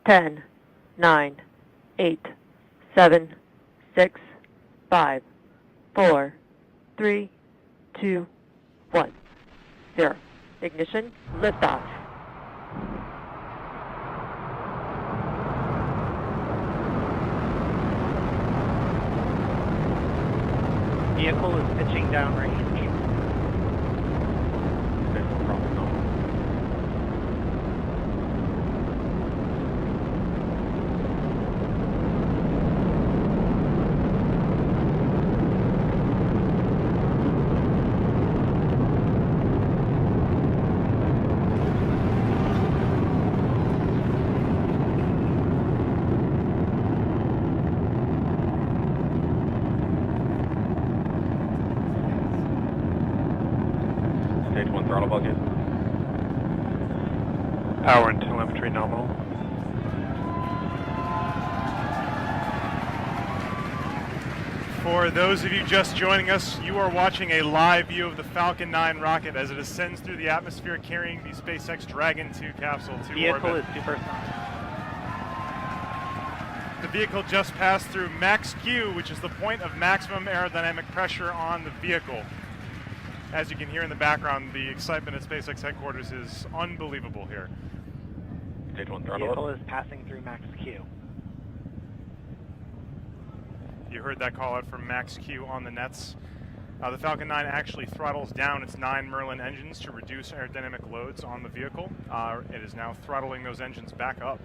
10, 9, 8, 7, 6, 5, 4, 3, 2, 1, 0. Ignition, liftoff. Vehicle is pitching downrange. Stage 1 throttle bucket. Power and telemetry nominal. For those of you just joining us, you are watching a live view of the Falcon 9 rocket as it ascends through the atmosphere carrying the SpaceX Dragon 2 capsule to Vehicle orbit. is supersonic. The vehicle just passed through max Q, which is the point of maximum aerodynamic pressure on the vehicle. As you can hear in the background, the excitement at SpaceX headquarters is unbelievable here. Stage 1 throttle Vehicle up. is passing through max Q. You heard that call out from max Q on the nets. The Falcon 9 actually throttles down its 9 Merlin engines to reduce aerodynamic loads on the vehicle. It is now throttling those engines back up.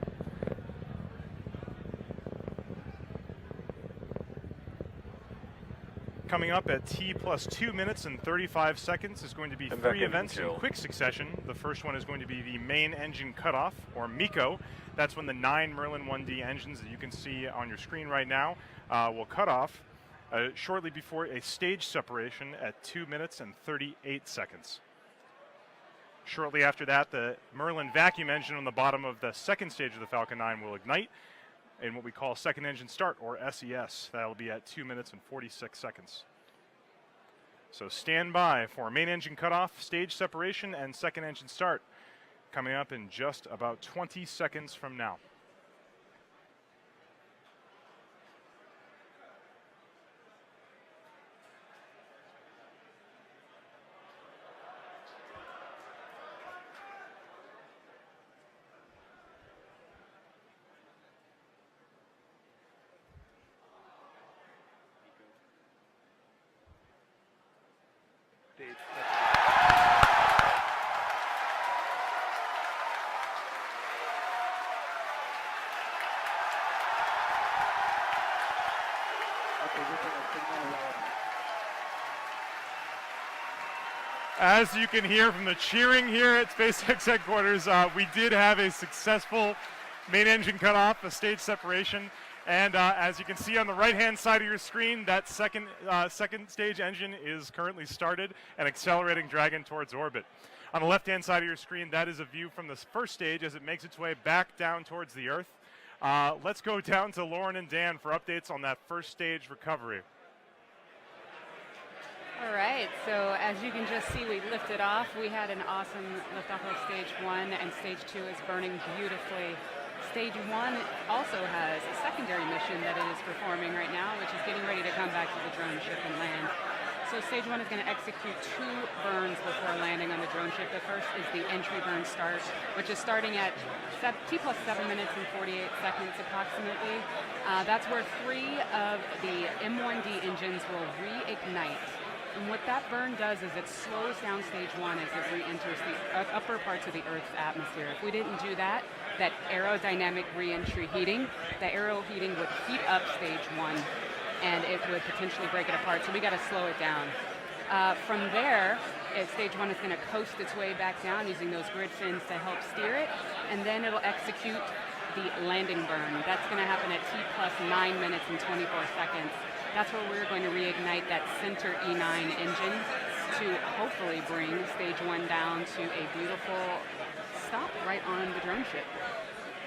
Coming up at T plus 2 minutes and 35 seconds is going to be 3 events in quick succession. The first one is going to be the main engine cutoff, or MECO. That's when the 9 Merlin 1D engines that you can see on your screen right now will cut off shortly before a stage separation at 2 minutes and 38 seconds. Shortly after that, the Merlin vacuum engine on the bottom of the second stage of the Falcon 9 will ignite in what we call second engine start, or SES. That'll be at 2 minutes and 46 seconds. So stand by for main engine cutoff, stage separation, and second engine start coming up in just about 20 seconds from now. As you can hear from the cheering here at SpaceX headquarters, we did have a successful main engine cutoff, a stage separation, and as you can see on the right-hand side of your screen, that second stage engine is currently started and accelerating Dragon towards orbit. On the left-hand side of your screen, that is a view from the first stage as it makes its way back down towards the Earth. Let's go down to Lauren and Dan for updates on that first stage recovery. All right, so as you can just see, we lifted off. We had an awesome liftoff of stage 1, and stage 2 is burning beautifully. Stage 1 also has a secondary mission that it is performing right now, which is getting ready to come back to the drone ship and land. So stage 1 is going to execute 2 burns before landing on the drone ship. The first is the entry burn start, which is starting at T plus 7 minutes and 48 seconds approximately. That's where 3 of the M1D engines will reignite. And what that burn does is it slows down stage 1 as it re-enters the upper parts of the Earth's atmosphere. If we didn't do that, that aerodynamic re-entry heating, the aero heating would heat up stage 1 and it would potentially break it apart. So we got to slow it down. From there, stage 1 is going to coast its way back down using those grid fins to help steer it, and then it'll execute the landing burn. That's going to happen at T plus 9 minutes and 24 seconds. That's where we're going to reignite that center E9 engine to hopefully bring stage 1 down to a beautiful stop right on the drone ship.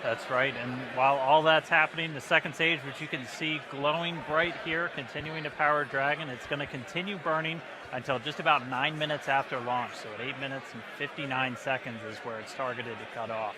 That's right, and while all that's happening, the second stage, which you can see glowing bright here, continuing to power Dragon, it's going to continue burning until just about 9 minutes after launch. So at 8 minutes and 59 seconds is where it's targeted to cut off.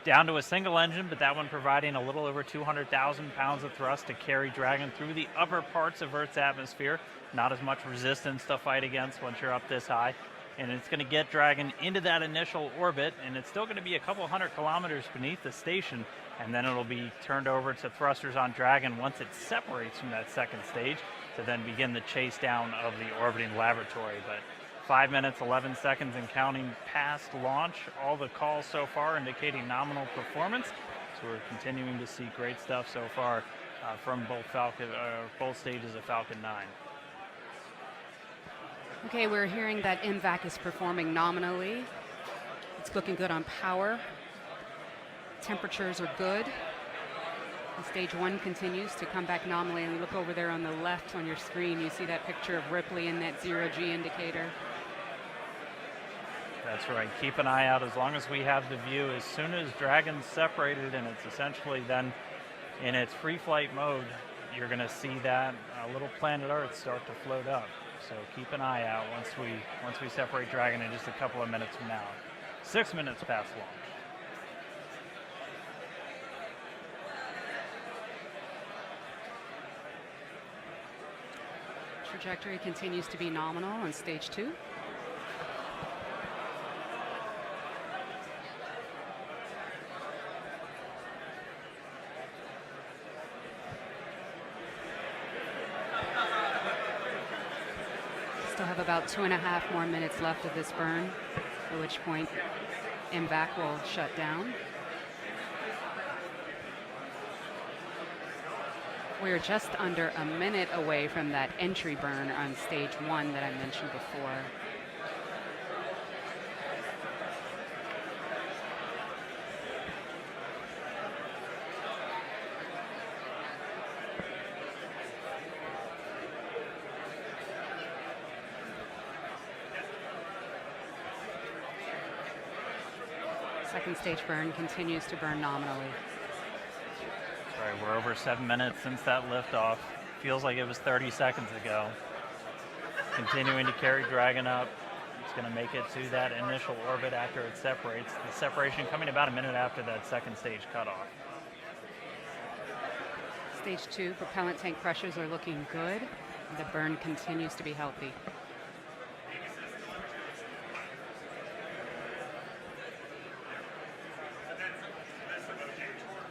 down to a single engine, but that one providing a little over 200,000 pounds of thrust to carry Dragon through the upper parts of Earth's atmosphere. Not as much resistance to fight against once you're up this high. And it's going to get Dragon into that initial orbit, and it's still going to be a couple hundred kilometers beneath the station, and then it'll be turned over to thrusters on Dragon once it separates from that second stage to then begin the chase down of the orbiting laboratory. But 5 minutes, 11 seconds and counting past launch. All the calls so far indicating nominal performance. So we're continuing to see great stuff so far from both stages of Falcon 9. Okay, we're hearing that MVAC is performing nominally. It's looking good on power. Temperatures are good. And stage 1 continues to come back nominally. And look over there on the left on your screen, you see that picture of Ripley and that 0G indicator. That's right. Keep an eye out as long as we have the view. As soon as Dragon's separated and it's essentially then in its free flight mode, you're going to see that little planet Earth start to float up. So keep an eye out once we separate Dragon in just a couple of minutes from now. 6 minutes past launch. Trajectory continues to be nominal on stage 2. Still have about 2.5 more minutes left of this burn, at which point MVAC will shut down. We're just under a minute away from that entry burn on stage 1 that I mentioned before. Second stage burn continues to burn nominally. That's right, we're over 7 minutes since that liftoff. Feels like it was 30 seconds ago. Continuing to carry Dragon up. It's going to make it to that initial orbit after it separates. The separation coming about a minute after that second stage cutoff. Stage 2 propellant tank pressures are looking good. The burn continues to be healthy.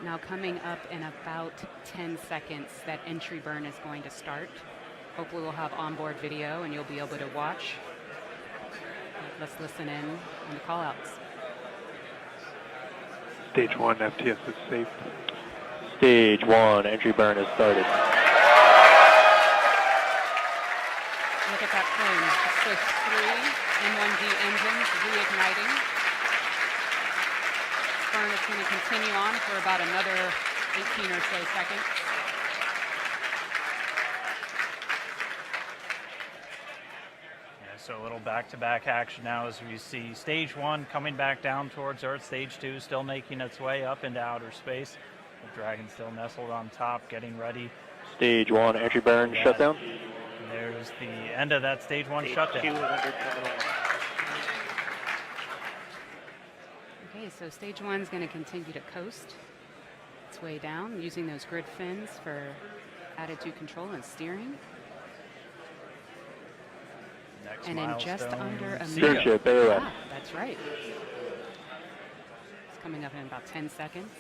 Now coming up in about 10 seconds, that entry burn is going to start. Hopefully we'll have onboard video and you'll be able to watch. Let's listen in on the callouts. Stage 1 FTS is safe. Stage 1 entry burn has started. Look at that plane. Swift 3 N1D engines reigniting. Burn is going to continue on for about another 18 or so seconds. Yeah, so a little back-to-back action now as we see stage 1 coming back down towards Earth, stage 2 still making its way up into outer space. The Dragon still nestled on top, getting ready. Stage 1 entry burn shutdown. And there's the end of that stage 1 shutdown. Stage 2 is under terminal 1. Okay, so stage 1 is going to continue to coast its way down using those grid fins for attitude control and steering. Next and in just milestone, under a Seago. minute. Steership AOS. Ah, that's right. It's coming up in about 10 seconds.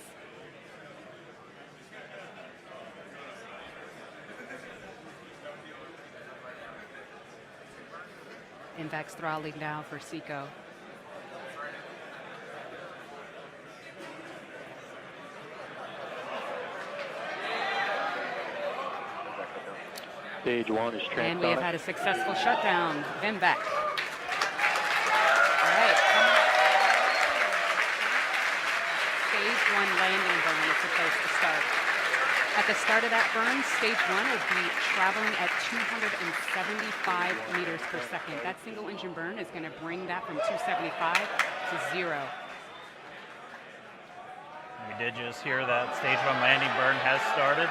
MVAC's throttling down for Seago. Stage 1 is transonic. And we have had a successful shutdown of MVAC. All right. Stage 1 landing burn is supposed to start. At the start of that burn, stage 1 will be traveling at 275 meters per second. That single engine burn is going to bring that from 275 to 0. We did just hear that stage 1 landing burn has started.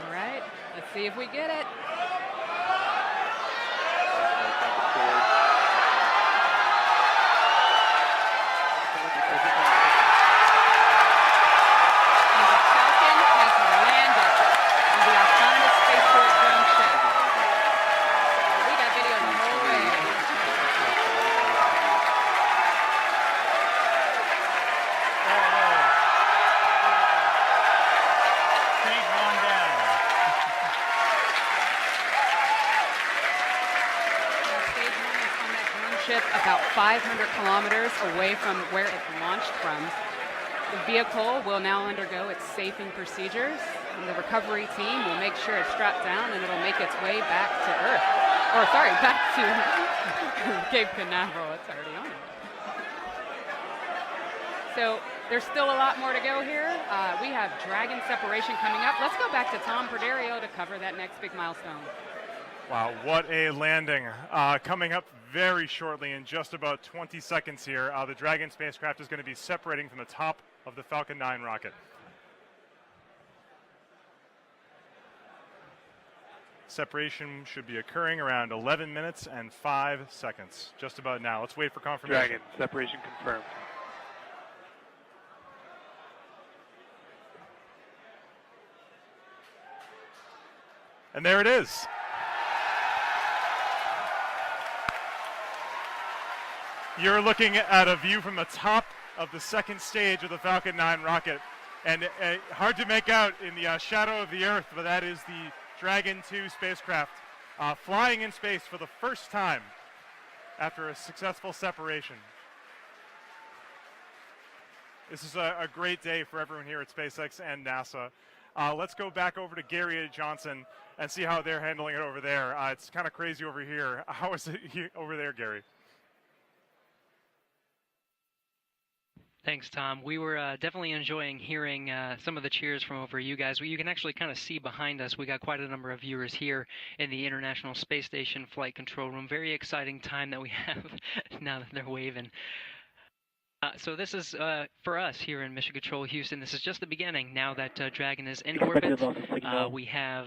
All right, let's see if we get it. ship about 500 kilometers away from where it launched from. The vehicle will now undergo its safing procedures. And the recovery team will make sure it's strapped down and it'll make its way back to Earth. Or sorry, back to Cape Canaveral. It's already on it. So there's still a lot more to go here. We have Dragon separation coming up. Let's go back to Tom Perderio to cover that next big milestone. Wow, what a landing. Coming up very shortly in just about 20 seconds here. The Dragon spacecraft is going to be separating from the top of the Falcon 9 rocket. Separation should be occurring around 11 minutes and 5 seconds. Just about now. Let's wait for confirmation. Dragon, separation confirmed. And there it is. You're looking at a view from the top of the second stage of the Falcon 9 rocket. And hard to make out in the shadow of the Earth, but that is the Dragon 2 spacecraft flying in space for the first time after a successful separation. This is a great day for everyone here at SpaceX and NASA. Let's go back over to Gary Johnson and see how they're handling it over there. It's kind of crazy over here. How is it over there, Gary? Thanks, Tom. We were definitely enjoying hearing some of the cheers from over you guys. You can actually kind of see behind us. We got quite a number of viewers here in the International Space Station Flight Control Room. Very exciting time that we have now that they're waving. So this is, for us here in Mission Control Houston, this is just the beginning. Now that Dragon is in orbit, we have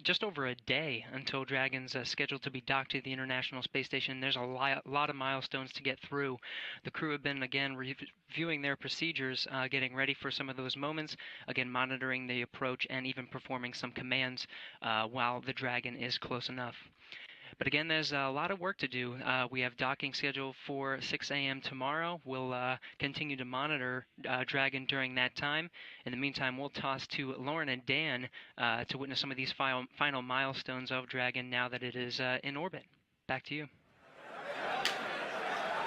just over a day until Dragon's scheduled to be docked to the International Space Station. There's a lot of milestones to get through. The crew have been, again, reviewing their procedures, getting ready for some of those moments, again, monitoring the approach and even performing some commands while the Dragon is close enough. But again, there's a lot of work to do. We have docking scheduled for 6 a.m. tomorrow. We'll continue to monitor Dragon during that time. In the meantime, we'll toss to Lauren and Dan to witness some of these final milestones of Dragon now that it is in orbit. Back to you.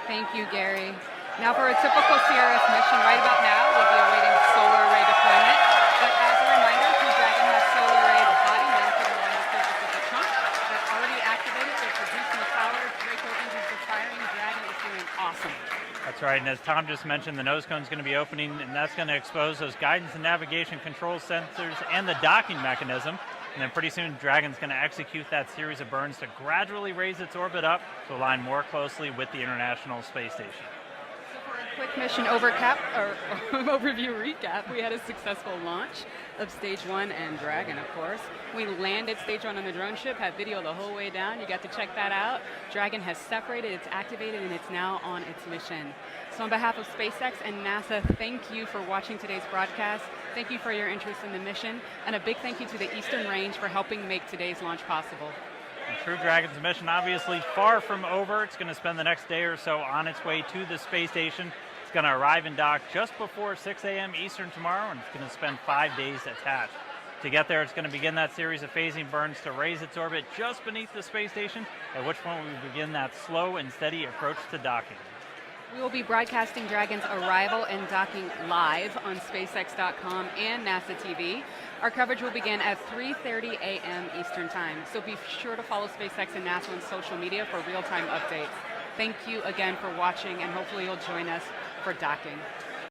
Thank you, Gary. Now for a typical CRS mission right about now, we'll be awaiting solar array deployment. But as a reminder, Crew Dragon has solar array body mounted along the surface of the trunk. They're already activated. They're producing power. Draco engines are firing. Dragon is doing awesome. That's right, and as Tom just mentioned, the nose cone is going to be opening, and that's going to expose those guidance and navigation control sensors and the docking mechanism. And then pretty soon, Dragon's going to execute that series of burns to gradually raise its orbit up to align more closely with the International Space Station. So for a quick mission overview recap, we had a successful launch of Stage 1 and Dragon, of course. We landed Stage 1 on the drone ship, had video the whole way down. You got to check that out. Dragon has separated, it's activated, and it's now on its mission. So on behalf of SpaceX and NASA, thank you for watching today's broadcast. Thank you for your interest in the mission, and a big thank you to the Eastern Range for helping make today's launch possible. And Crew Dragon's mission obviously far from over. It's going to spend the next day or so on its way to the space station. It's going to arrive and dock just before 6 a.m. Eastern tomorrow, and it's going to spend 5 days attached. To get there, it's going to begin that series of phasing burns to raise its orbit just beneath the space station, at which point we begin that slow and steady approach to docking. We will be broadcasting Dragon's arrival and docking live on SpaceX.com and NASA TV. Our coverage will begin at 3:30 a.m. Eastern Time, so be sure to follow SpaceX and NASA on social media for real-time updates. Thank you again for watching, and hopefully you'll join us for docking.